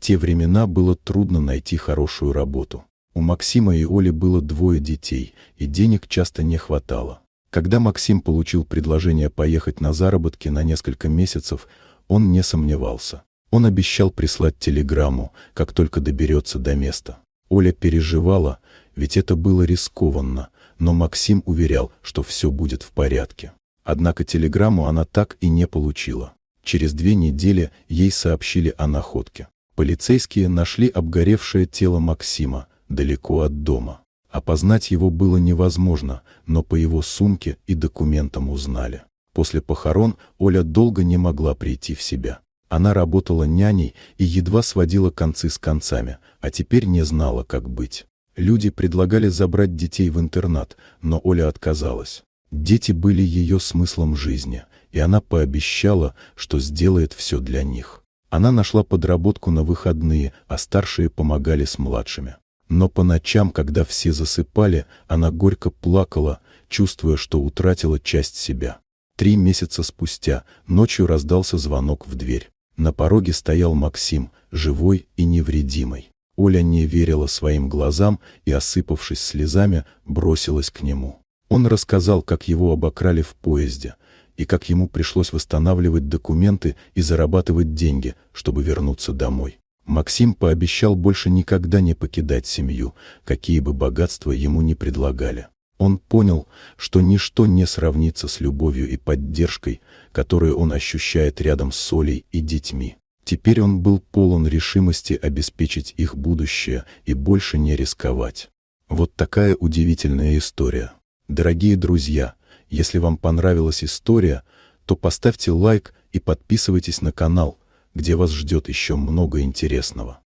те времена было трудно найти хорошую работу. У Максима и Оли было 2 детей, и денег часто не хватало. Когда Максим получил предложение поехать на заработки на несколько месяцев, он не сомневался. Он обещал прислать телеграмму, как только доберется до места. Оля переживала, ведь это было рискованно, но Максим уверял, что все будет в порядке. Однако телеграмму она так и не получила. Через 2 недели ей сообщили о находке. Полицейские нашли обгоревшее тело Максима далеко от дома. Опознать его было невозможно, но по его сумке и документам узнали. После похорон Оля долго не могла прийти в себя. Она работала няней и едва сводила концы с концами, а теперь не знала, как быть. Люди предлагали забрать детей в интернат, но Оля отказалась. Дети были ее смыслом жизни, и она пообещала, что сделает все для них. Она нашла подработку на выходные, а старшие помогали с младшими. Но по ночам, когда все засыпали, она горько плакала, чувствуя, что утратила часть себя. 3 месяца спустя ночью раздался звонок в дверь. На пороге стоял Максим, живой и невредимый. Оля не верила своим глазам и, осыпавшись слезами, бросилась к нему. Он рассказал, как его обокрали в поезде, и как ему пришлось восстанавливать документы и зарабатывать деньги, чтобы вернуться домой. Максим пообещал больше никогда не покидать семью, какие бы богатства ему ни предлагали. Он понял, что ничто не сравнится с любовью и поддержкой, которую он ощущает рядом с Олей и детьми. Теперь он был полон решимости обеспечить их будущее и больше не рисковать. Вот такая удивительная история. Дорогие друзья, если вам понравилась история, то поставьте лайк и подписывайтесь на канал, где вас ждет еще много интересного.